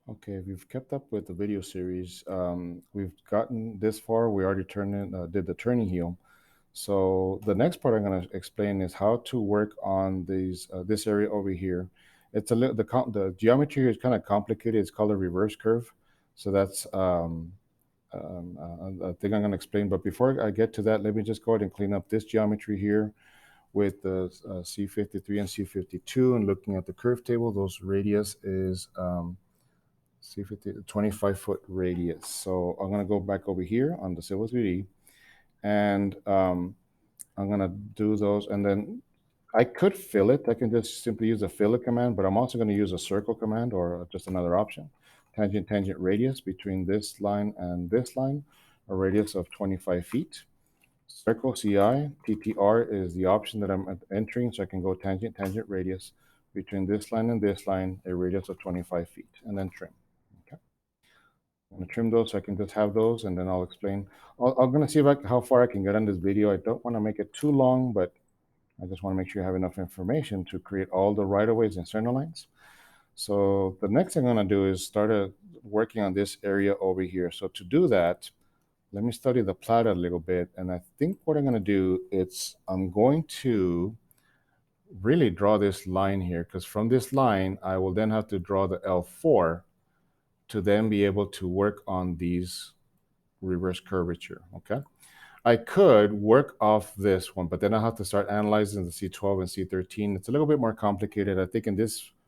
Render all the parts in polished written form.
Okay, if you've kept up with the video series, we've gotten this far. We already did the turning heel. So the next part I'm going to explain is how to work on this area over here. It's a little the geometry here is kind of complicated. It's called a reverse curve. So that's I think I'm going to explain. But before I get to that, let me just go ahead and clean up this geometry here with the C53 and C52. And looking at the curve table, those radius is C50, 25-foot radius. So I'm going to go back over here on the Civil 3D, and I'm going to do those. And then I could fill it. I can just simply use the fill it command, but I'm also going to use a circle command or just another option. Tangent, tangent radius between this line and this line, a radius of 25 feet. Circle CI, TTR is the option that I'm entering, so I can go tangent, tangent radius between this line and this line, a radius of 25 feet, and then trim. Okay. I'm gonna trim those so I can just have those, and then I'll explain. I'm gonna see how far I can get on this video. I don't want to make it too long, but I just want to make sure you have enough information to create all the right-of-ways and center lines. So the next thing I'm going to do is start working on this area over here. So to do that, let me study the plat a little bit. And I think what I'm going to do is I'm going to really draw this line here, because from this line, I will then have to draw the L4 to then be able to work on these reverse curvature, okay? I could work off this one, but then I have to start analyzing the C12 and C13. It's a little bit more complicated. I think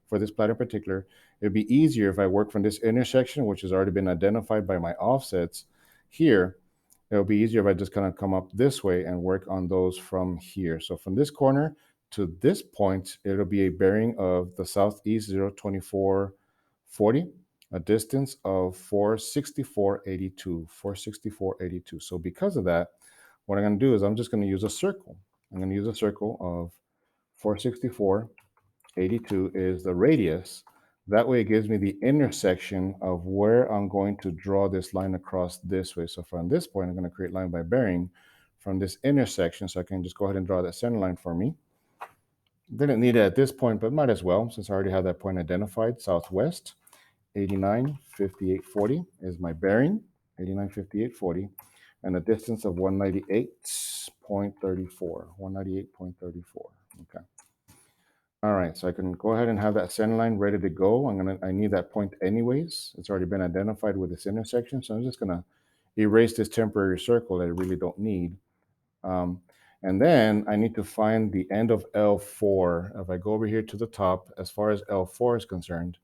for this plot in particular, it'd be easier if I work from this intersection, which has already been identified by my offsets here. It'll be easier if I just kind of come up this way and work on those from here. So from this corner to this point, it'll be a bearing of the southeast 02440, a distance of 464.82, 464.82. So because of that, what I'm going to do is I'm just going to use a circle. I'm going to use a circle of 464.82 is the radius. That way it gives me the intersection of where I'm going to draw this line across this way. So from this point, I'm going to create line by bearing from this intersection. So I can just go ahead and draw that center line for me. Didn't need it at this point, but might as well, since I already have that point identified. Southwest, 895840 is my bearing, 895840, and a distance of 198.34, 198.34. Okay. All right, so I can go ahead and have that center line ready to go. I need that point anyways. It's already been identified with this intersection, so I'm just gonna erase this temporary circle that I really don't need. Um, and then I need to find the end of L4. If I go over here to the top, as far as L4 is concerned,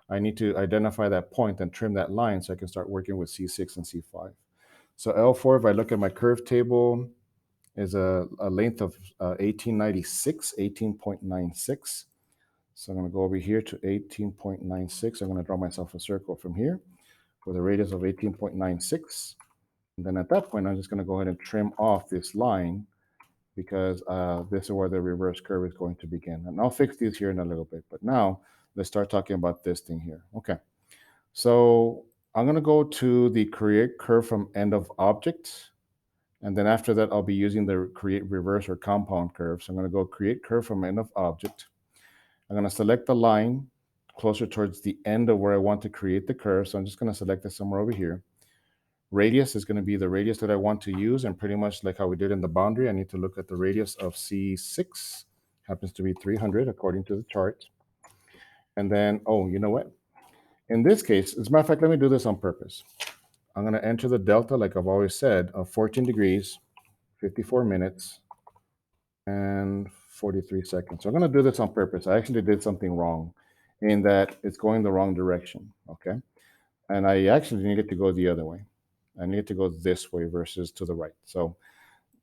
I need to identify that point and trim that line so I can start working with C6 and C5. So L4, if I look at my curve table, is a length of 1896, 18.96. So I'm going to go over here to 18.96. I'm going to draw myself a circle from here with a radius of 18.96. And then at that point, I'm just going to go ahead and trim off this line because this is where the reverse curve is going to begin. And I'll fix these here in a little bit. But now let's start talking about this thing here. Okay. So I'm going to go to the create curve from end of object. And then after that, I'll be using the create reverse or compound curve. So I'm going to go create curve from end of object. I'm going to select the line closer towards the end of where I want to create the curve. So I'm just going to select it somewhere over here. Radius is going to be the radius that I want to use. And pretty much like how we did in the boundary, I need to look at the radius of C6. Happens to be 300 according to the chart. And then, oh, you know what? In this case, as a matter of fact, let me do this on purpose. I'm going to enter the delta, like I've always said, of 14 degrees, 54 minutes, and 43 seconds. So I'm going to do this on purpose. I actually did something wrong in that it's going the wrong direction, okay? And I actually needed to go the other way. I need to go this way versus to the right. So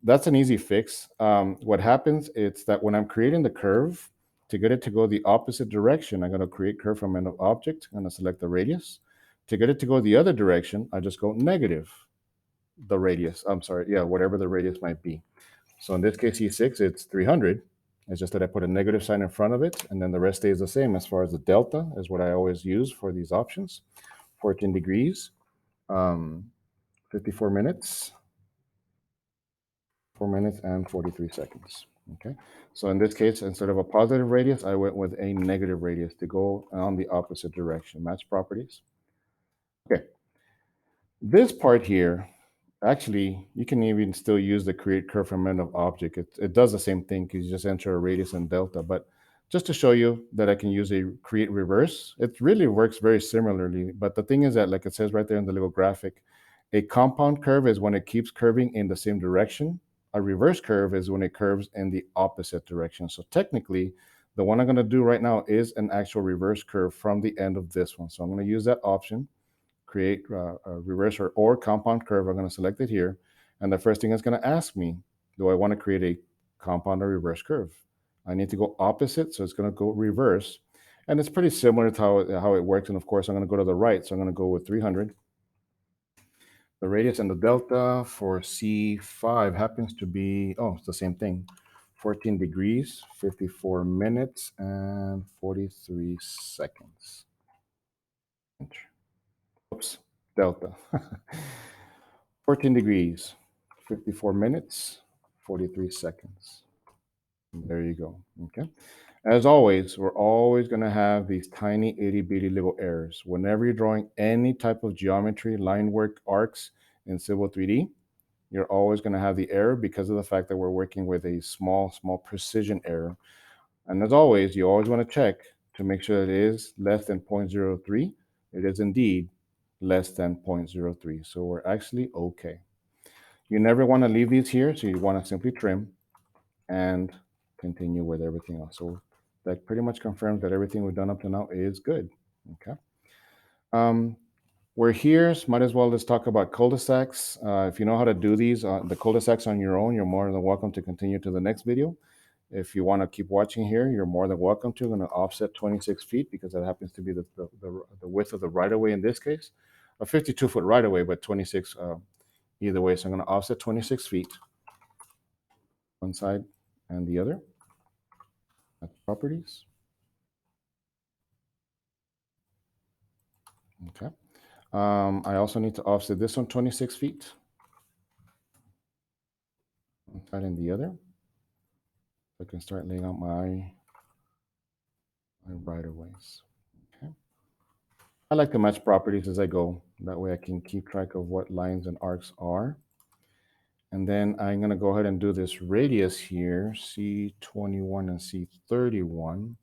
that's an easy fix. What happens is that when I'm creating the curve, to get it to go the opposite direction, I'm going to create curve from end of object. I'm going to select the radius. To get it to go the other direction, I just go negative the radius. I'm sorry, yeah, whatever the radius might be. So in this case, E6, it's 300. It's just that I put a negative sign in front of it, and then the rest stays the same as far as the delta is what I always use for these options. 14 degrees, 54 minutes, 4 minutes and 43 seconds. Okay, so in this case, instead of a positive radius, I went with a negative radius to go on the opposite direction. Match properties. Okay, this part here, actually, you can even still use the create curve from end of object. It does the same thing because you just enter a radius and delta. But just to show you that I can use a create reverse, it really works very similarly. But the thing is that, like it says right there in the little graphic, a compound curve is when it keeps curving in the same direction. A reverse curve is when it curves in the opposite direction. So technically, the one I'm going to do right now is an actual reverse curve from the end of this one. So I'm going to use that option, create a reverse or compound curve. I'm going to select it here. And the first thing it's going to ask me, do I want to create a compound or reverse curve? I need to go opposite, so it's going to go reverse. And it's pretty similar to how it works. And of course, I'm going to go to the right. So I'm going to go with 300. The radius and the delta for C5 happens to be, oh, it's the same thing. 14 degrees, 54 minutes, and 43 seconds. Enter. Oops, delta. 14 degrees, 54 minutes, 43 seconds. There you go. Okay. As always, we're always going to have these tiny itty bitty little errors. Whenever you're drawing any type of geometry, line work, arcs in Civil 3D, you're always going to have the error because of the fact that we're working with a small precision error. And as always, you always want to check to make sure it is less than 0.03. It is indeed less than 0.03. So we're actually okay. You never want to leave these here, so you want to simply trim and continue with everything else. So that pretty much confirms that everything we've done up to now is good. Okay. We're here, so might as well let's talk about cul-de-sacs. If you know how to do these, the cul-de-sacs on your own, you're more than welcome to continue to the next video. If you want to keep watching here, you're more than welcome to. I'm going to offset 26 feet because that happens to be the width of the right-of-way in this case. A 52-foot right-of-way, but 26 either way. So I'm going to offset 26 feet, one side and the other. That's properties. Okay. I also need to offset this one 26 feet, one side and the other. I can start laying out my right-of-ways. Okay. I like to match properties as I go. That way I can keep track of what lines and arcs are. And then I'm going to go ahead and do this radius here, C21 and C31.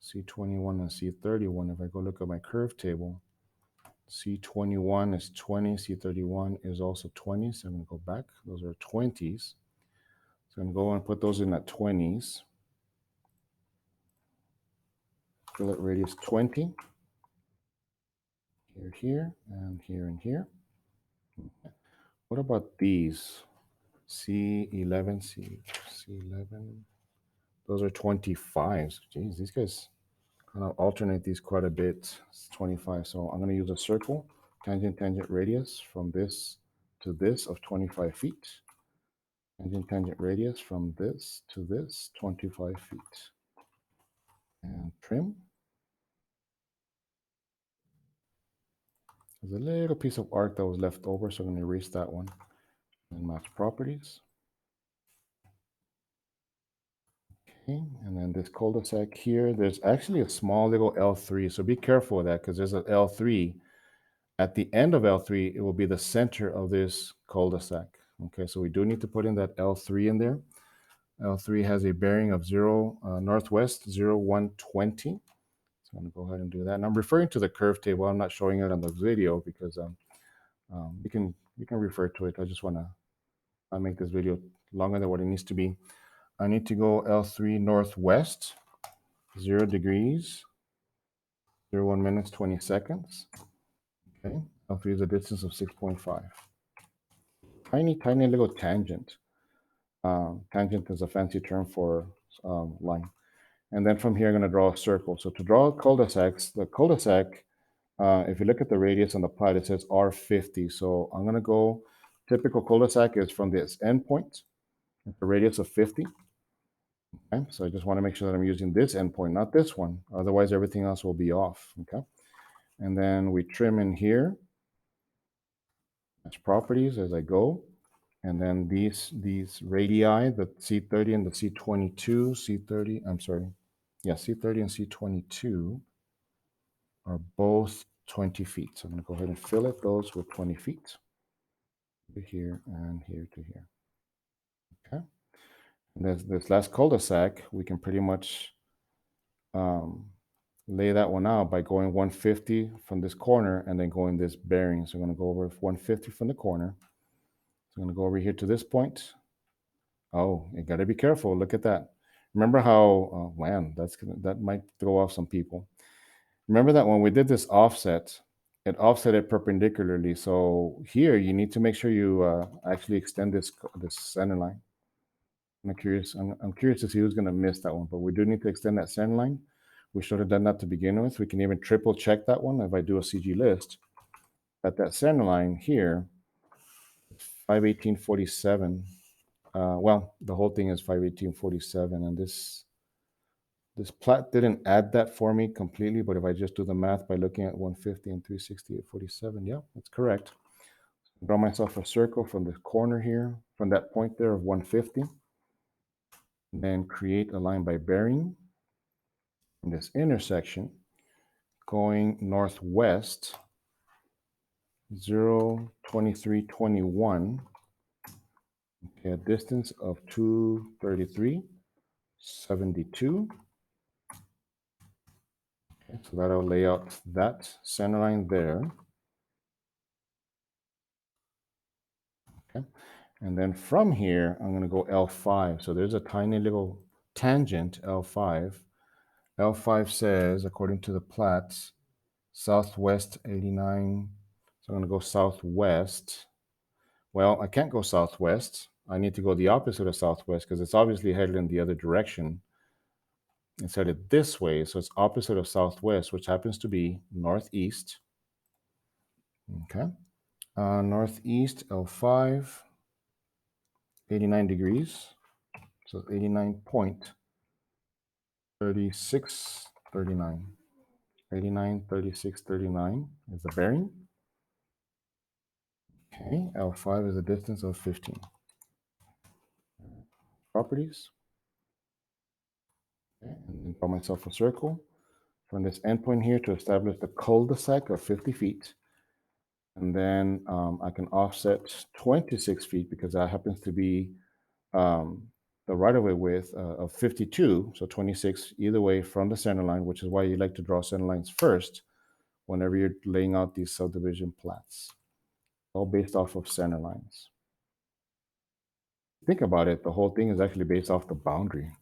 C21 and C31, if I go look at my curve table, C21 is 20, C31 is also 20. So I'm going to go back. Those are 20s. So I'm going to go and put those in at 20s. Fillet radius 20. Here, and here, and here. What about these? C11, C11. Those are 25s. Geez, these guys kind of alternate these quite a bit. It's 25. So I'm going to use a circle, tangent, radius from this to this of 25 feet. Tangent radius from this to this, 25 feet. And trim. There's a little piece of arc that was left over, so I'm going to erase that one. And match properties. Okay, and then this cul-de-sac here, there's actually a small little L3, so be careful of that because there's an L3. At the end of L3, it will be the center of this cul-de-sac. Okay, so we do need to put in that L3 in there. L3 has a bearing of northwest 0120. So I'm going to go ahead and do that. And I'm referring to the curve table. I'm not showing it on the video because you can refer to it. I just want to make this video longer than what it needs to be. I need to go L3 northwest, 0 degrees, 01 minutes, 20 seconds. Okay, L3 is a distance of 6.5. Tiny little tangent. Tangent is a fancy term for line. And then from here, I'm going to draw a circle. So to draw cul-de-sacs, the cul-de-sac, if you look at the radius on the plot, it says R50. So I'm going to go, typical cul-de-sac is from this endpoint, at the radius of 50. Okay, so I just want to make sure that I'm using this endpoint, not this one. Otherwise, everything else will be off. Okay, and then we trim in here. Match properties as I go. And then these radii, the C30 and the C22, C30, I'm sorry. Yeah, C30 and C22 are both 20 feet. So I'm going to go ahead and fillet those with 20 feet. Here and here to here. Okay. And this last cul-de-sac, we can pretty much um, lay that one out by going 150 from this corner and then going this bearing. So I'm going to go over 150 from the corner. So I'm going to go over here to this point. Oh, you got to be careful. Look at that. Remember how, man, that might throw off some people. Remember that when we did this offset, it offset it perpendicularly. So here you need to make sure you actually extend this center line. I'm curious. I'm curious to see who's going to miss that one, but we do need to extend that center line. We should have done that to begin with. We can even triple check that one if I do a CG list. At that center line here, 518.47. Well, the whole thing is 518.47, and this plat didn't add that for me completely. But if I just do the math by looking at 150 and 368.47, yeah, that's correct. Draw myself a circle from the corner here, from that point there of 150. Then create a line by bearing in this intersection going northwest 02321, okay, a distance of 233.72. Okay, so that'll lay out that center line there. Okay, and then from here I'm going to go L5. So there's a tiny little tangent, L5. L5 says, according to the plats, southwest 89. So I'm going to go southwest. Well, I can't go southwest. I need to go the opposite of southwest because it's obviously headed in the other direction. It's headed this way, so it's opposite of southwest, which happens to be northeast. Okay. Northeast L5, 89 degrees. So 89.3639. 89.3639 is the bearing. Okay, L5 is a distance of 15. Properties. Okay, and then draw myself a circle from this endpoint here to establish the cul-de-sac of 50 feet. And then I can offset 26 feet because that happens to be the right-of-way width of 52, so 26 either way from the center line, which is why you like to draw center lines first whenever you're laying out these subdivision plats, all based off of center lines. Think about it, the whole thing is actually based off the boundary.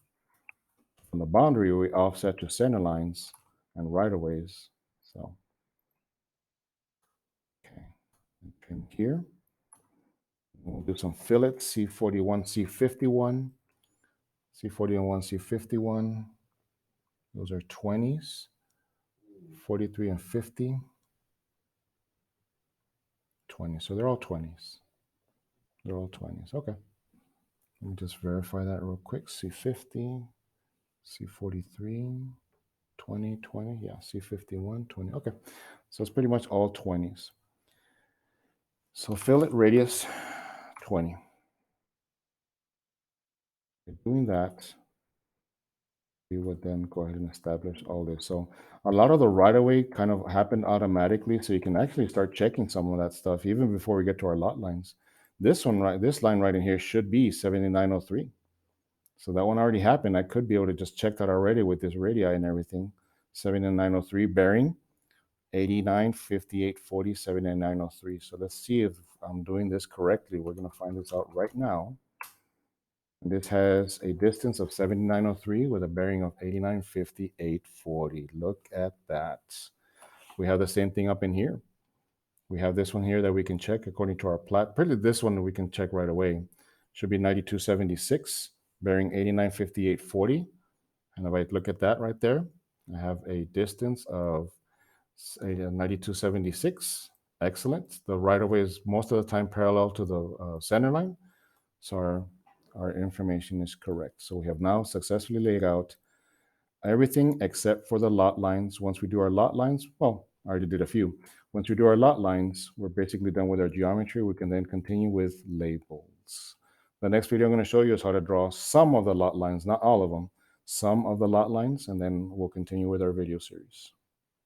From the boundary, we offset to center lines and right-of-ways. So, okay, trim here. We'll do some fillets, C41, C51, C41, C51. Those are 20s, 43 and 50, 20. So they're all 20s. They're all 20s. Okay. Let me just verify that real quick. C50, C43, 20, 20. Yeah, C51, 20. Okay. So it's pretty much all 20s. So fillet radius 20. Doing that, we would then go ahead and establish all this. So a lot of the right-of-way kind of happened automatically, so you can actually start checking some of that stuff even before we get to our lot lines. This line right in here should be 7903. So that one already happened. I could be able to just check that already with this radii and everything. 7903 bearing, 89, 58, 40, 7903. So let's see if I'm doing this correctly. We're going to find this out right now. This has a distance of 7903 with a bearing of 89, 58, 40. Look at that. We have the same thing up in here. We have this one here that we can check according to our plat. Pretty this one we can check right away. Should be 9276, bearing 89, 58, 40. And if I look at that right there, I have a distance of 9276. Excellent. The right-of-way is most of the time parallel to the center line. So our information is correct. So we have now successfully laid out everything except for the lot lines. Once we do our lot lines, well, I already did a few. Once we do our lot lines, we're basically done with our geometry. We can then continue with labels. The next video I'm going to show you is how to draw some of the lot lines, not all of them, some of the lot lines, and then we'll continue with our video series.